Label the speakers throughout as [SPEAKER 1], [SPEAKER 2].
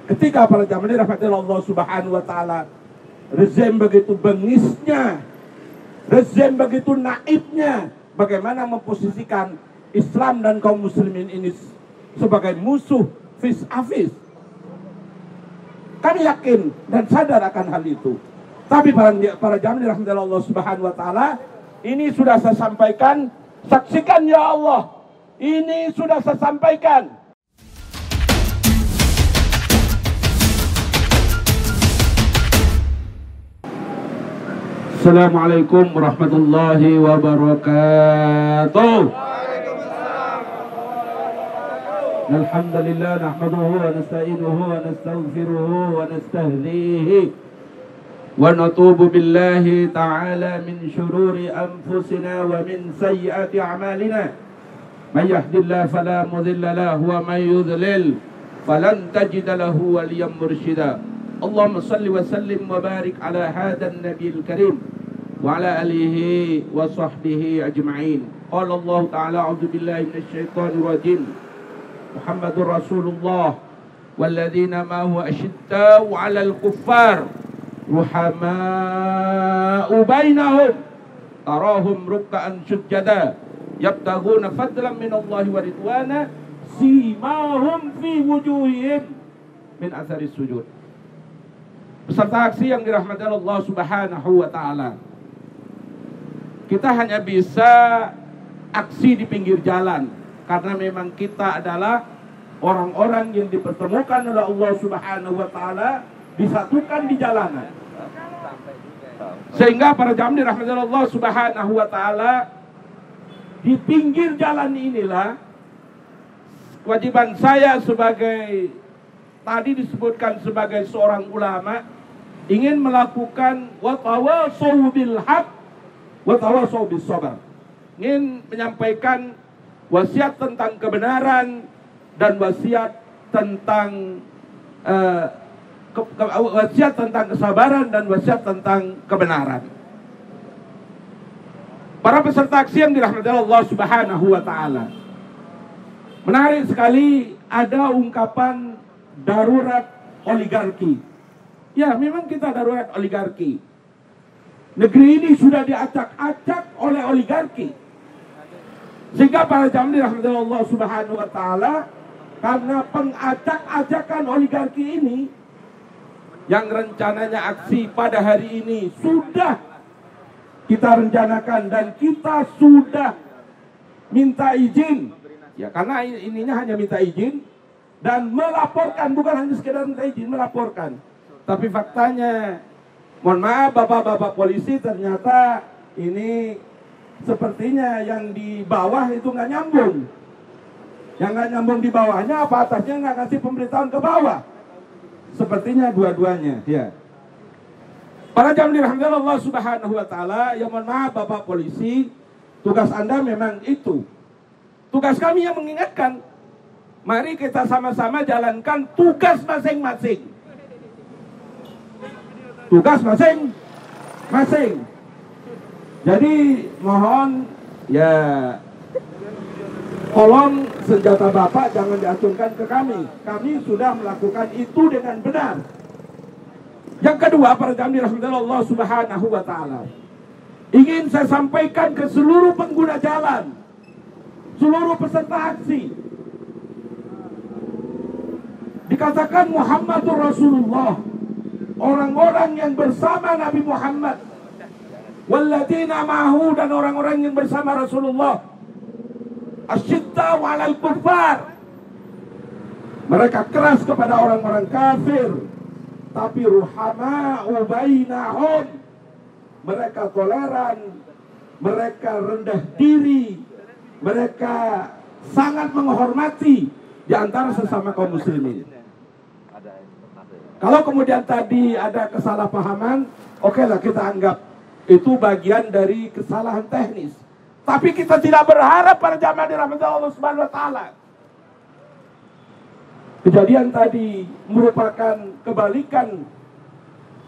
[SPEAKER 1] ketika para jamaah dirahmati Allah Subhanahu wa taala, rezim begitu bengisnya, rezim begitu naifnya, bagaimana memposisikan Islam dan kaum muslimin ini sebagai musuh vis-a-vis. Kami yakin dan sadar akan hal itu. Tapi para jamaah dirahmati Allah Subhanahu wa taala, ini sudah saya sampaikan, saksikan ya Allah. Ini sudah saya sampaikan. Assalamualaikum warahmatullahi wabarakatuh. Alhamdulillah nahmaduhu wa nasta'inuhu wa nastaghfiruhu wa nastahdihi wa natubu billahi ta'ala min syururi anfusina wa min sayyiati a'malina. Man yahdihillahu fala mudilla lahu wa man yudlil falan tajida lahu waliyan mursyida. Allahumma salli wa sallim wa barik ala hadan nabiyil karim wa ala alihi wa sahbihi ajma'in. Qala Allah ta'ala a'udzu billahi minasy syaithanir rajim. Muhammadur Rasulullah walladzina ma'ahu asyidda'u 'alal kuffar ruhama'u bainahum tarahum ruk'an sujada yabtaghuna fadlan minallahi wa ridwana simahum fi wujuhihim min atharis sujud. Peserta aksi yang dirahmati Allah Subhanahu wa taala, kita hanya bisa aksi di pinggir jalan karena memang kita adalah orang-orang yang dipertemukan oleh Allah Subhanahu wa taala, disatukan di jalanan. Sehingga para jamaah dirahmati Allah Subhanahu wa taala, di pinggir jalan inilah kewajiban saya sebagai, tadi disebutkan sebagai seorang ulama, ingin melakukan watawasau bil haq watawasau bis sabar, ingin menyampaikan wasiat tentang kebenaran dan wasiat tentang wasiat tentang kesabaran dan wasiat tentang kebenaran. Para peserta aksi yang dirahmati Allah Subhanahu wa taala, menarik sekali ada ungkapan darurat oligarki. Ya, memang kita darurat oligarki. Negeri ini sudah diacak-acak oleh oligarki. Sehingga para jamaah dirahmati Allah Subhanahu wa taala, karena pengacak-acakan oligarki ini, yang rencananya aksi pada hari ini sudah kita rencanakan dan kita sudah minta izin. Ya, karena ininya hanya minta izin dan melaporkan, bukan hanya sekedar minta izin, melaporkan. Tapi faktanya, mohon maaf bapak-bapak polisi, ternyata ini sepertinya yang di bawah itu nggak nyambung. Yang nggak nyambung di bawahnya apa atasnya nggak kasih pemberitahuan ke bawah. Sepertinya dua-duanya, ya. Para jamaah dirahmati Allah Subhanahu wa taala, ya mohon maaf bapak polisi, tugas Anda memang itu. Tugas kami yang mengingatkan. Mari kita sama-sama jalankan tugas masing-masing. Tugas masing-masing. Jadi mohon ya, tolong senjata Bapak jangan diacungkan ke kami. Kami sudah melakukan itu dengan benar. Yang kedua, para jamaah dirahmati Allah Subhanahu wa taala, ingin saya sampaikan ke seluruh pengguna jalan, seluruh peserta aksi. Dikatakan Muhammadur Rasulullah, orang-orang yang bersama Nabi Muhammad, walladzina ma'ahu, dan orang-orang yang bersama Rasulullah, asyidda'u 'alal kuffar, mereka keras kepada orang-orang kafir, tapi ruhama'u bainahum, mereka toleran, mereka rendah diri, mereka sangat menghormati di antara sesama kaum muslimin. Kalau kemudian tadi ada kesalahpahaman, okelah kita anggap itu bagian dari kesalahan teknis. Tapi kita tidak berharap para jamaah dirahmati Allah Subhanahu wa taala, kejadian tadi merupakan kebalikan.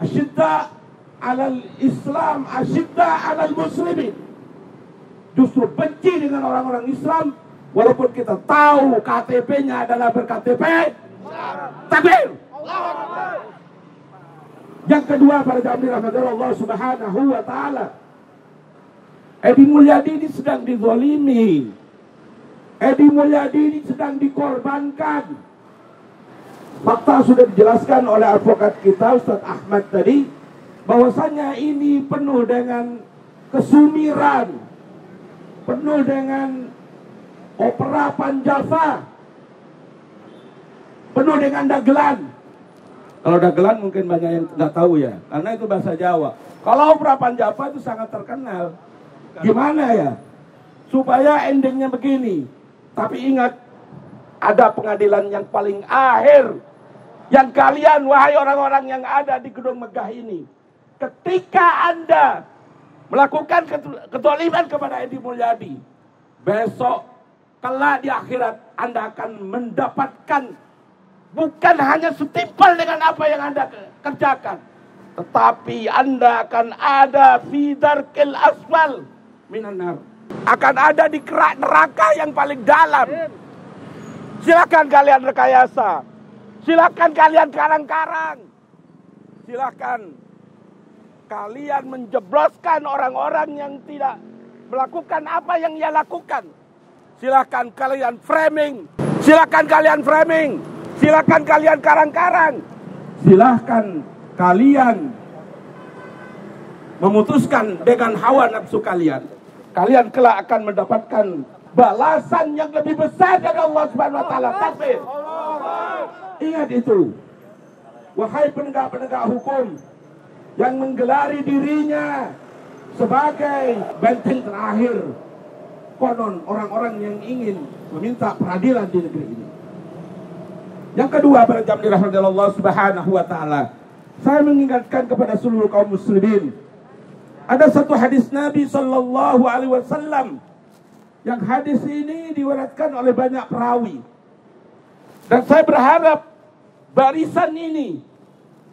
[SPEAKER 1] Asyidda 'alal Islam, asyidda 'alal muslimin. Justru benci dengan orang-orang Islam, walaupun kita tahu KTP-nya adalah berKTP. Takbir. Yang kedua, para jamaah dirahmati Allah Subhanahu wa taala, Edi Mulyadi ini sedang dizalimi. Edi Mulyadi ini sedang dikorbankan. Fakta sudah dijelaskan oleh advokat kita Ustadz Ahmad tadi, bahwasanya ini penuh dengan kesumiran, penuh dengan opera Panjava, penuh dengan dagelan. Kalau dagelan mungkin banyak yang nggak tahu ya, karena itu bahasa Jawa. Kalau opera Panjava itu sangat terkenal. Gimana ya supaya endingnya begini? Tapi ingat, ada pengadilan yang paling akhir, yang kalian, wahai orang-orang yang ada di gedung megah ini, ketika Anda melakukan kezaliman kepada Edi Mulyadi, besok kelak di akhirat Anda akan mendapatkan bukan hanya setimpal dengan apa yang Anda kerjakan, tetapi Anda akan ada fi darkil asfal minan nar, akan ada di kerak neraka yang paling dalam. Silakan kalian rekayasa, silakan kalian karang-karang, silakan kalian menjebloskan orang-orang yang tidak melakukan apa yang ia lakukan. Silakan kalian framing, silakan kalian framing, silakan kalian karang-karang, silakan kalian memutuskan dengan hawa nafsu kalian. Kalian kelak akan mendapatkan balasan yang lebih besar dari Allah Subhanahu wa taala. Takbir. Ingat itu. Wahai penegak-penegak hukum yang menggelari dirinya sebagai benteng terakhir konon orang-orang yang ingin meminta peradilan di negeri ini. Yang kedua, para jamaah dirahmati Allah Subhanahu wa taala, saya mengingatkan kepada seluruh kaum muslimin, ada satu hadis Nabi Sallallahu Alaihi Wasallam, yang hadis ini diriwayatkan oleh banyak perawi, dan saya berharap barisan ini,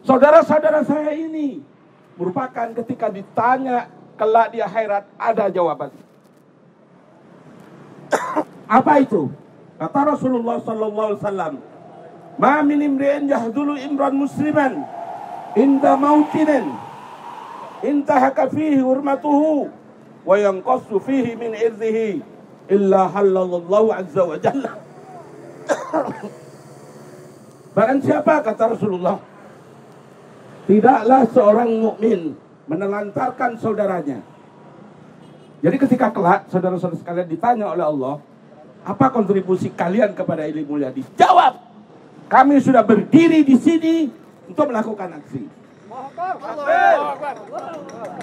[SPEAKER 1] saudara-saudara saya ini, merupakan ketika ditanya kelak di akhirat ada jawaban. Apa itu? Kata Rasulullah Sallallahu Alaihi Wasallam, "Ma min imri'in yahdulu imran musliman inda mautinin intahaka fihi hurmatuhu wa yanqasu fihi min irzihi illa halallahu azza wa jalla." Barang siapa, kata Rasulullah, tidaklah seorang mukmin menelantarkan saudaranya. Jadi ketika kelak saudara-saudara sekalian ditanya oleh Allah, apa kontribusi kalian kepada Edi Mulyadi? Jawab, kami sudah berdiri di sini untuk melakukan aksi.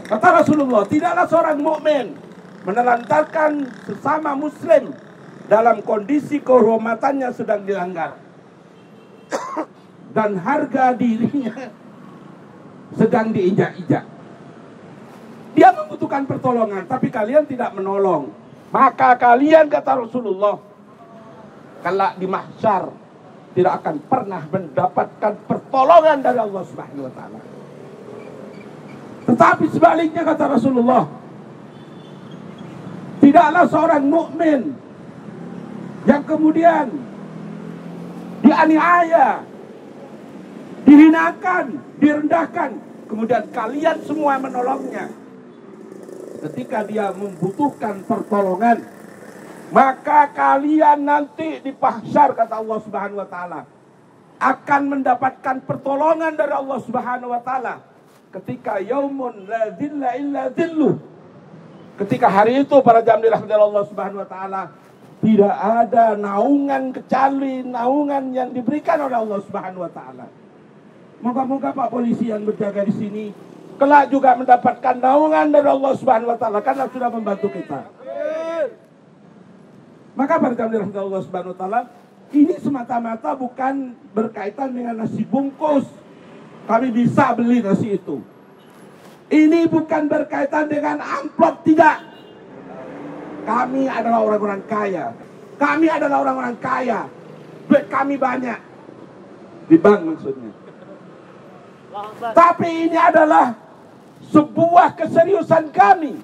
[SPEAKER 1] Kata Rasulullah, tidaklah seorang mukmin menelantarkan sesama muslim dalam kondisi kehormatannya sedang dilanggar dan harga dirinya sedang diinjak-injak. Dia membutuhkan pertolongan, tapi kalian tidak menolong. Maka kalian, kata Rasulullah, kelak di mahsyar tidak akan pernah mendapatkan pertolongan dari Allah Subhanahu wa taala. Tetapi sebaliknya, kata Rasulullah, tidaklah seorang mukmin yang kemudian dianiaya, dihinakan, direndahkan, kemudian kalian semua menolongnya. Ketika dia membutuhkan pertolongan, maka kalian nanti di mahsyar, kata Allah Subhanahu wa taala, akan mendapatkan pertolongan dari Allah Subhanahu wa taala ketika yaumun la dhilla illa dhilluh. Ketika hari itu, para jamaah dirahmati Allah Subhanahu wa taala, tidak ada naungan kecuali naungan yang diberikan oleh Allah Subhanahu wa taala. Moga-moga Pak polisi yang berjaga di sini kelak juga mendapatkan naungan dari Allah Subhanahu wa taala karena sudah membantu kita. Maka para jamaah dirahmati Allah Subhanahu wa taala, ini semata-mata bukan berkaitan dengan nasi bungkus. Kami bisa beli nasi itu. Ini bukan berkaitan dengan amplop, tidak. Kami adalah orang-orang kaya. Kami adalah orang-orang kaya. Duit kami banyak. Di bank maksudnya. Tapi ini adalah sebuah keseriusan kami.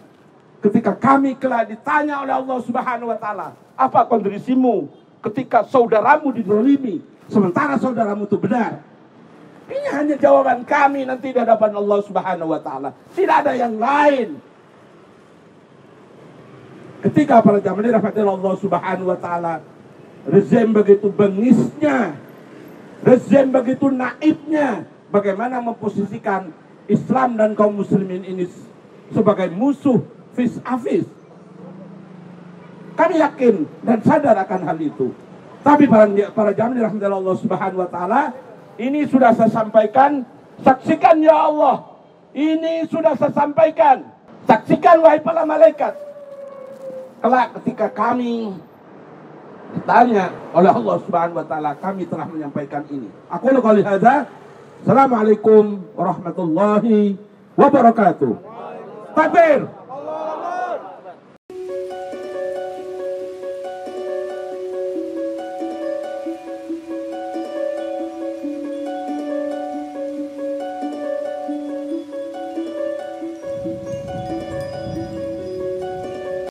[SPEAKER 1] Ketika kami kelak ditanya oleh Allah Subhanahu wa taala, apa kontribusimu ketika saudaramu dizalimi sementara saudaramu itu benar? Ini hanya jawaban kami nanti di hadapan Allah Subhanahu wa taala. Tidak ada yang lain. Ketika para jamaah dirahmati Allah Subhanahu wa taala, rezim begitu bengisnya, rezim begitu naifnya, bagaimana memposisikan Islam dan kaum muslimin ini sebagai musuh vis-a-vis. Kami yakin dan sadar akan hal itu. Tapi para jamaah dirahmati Allah Subhanahu wa taala, ini sudah saya sampaikan, saksikan ya Allah. Ini sudah saya sampaikan. Saksikan wahai para malaikat. Kelak ketika kami ditanya oleh Allah Subhanahu wa taala, kami telah menyampaikan ini. Aku qouli hadza. Assalamualaikum warahmatullahi wabarakatuh. Takbir.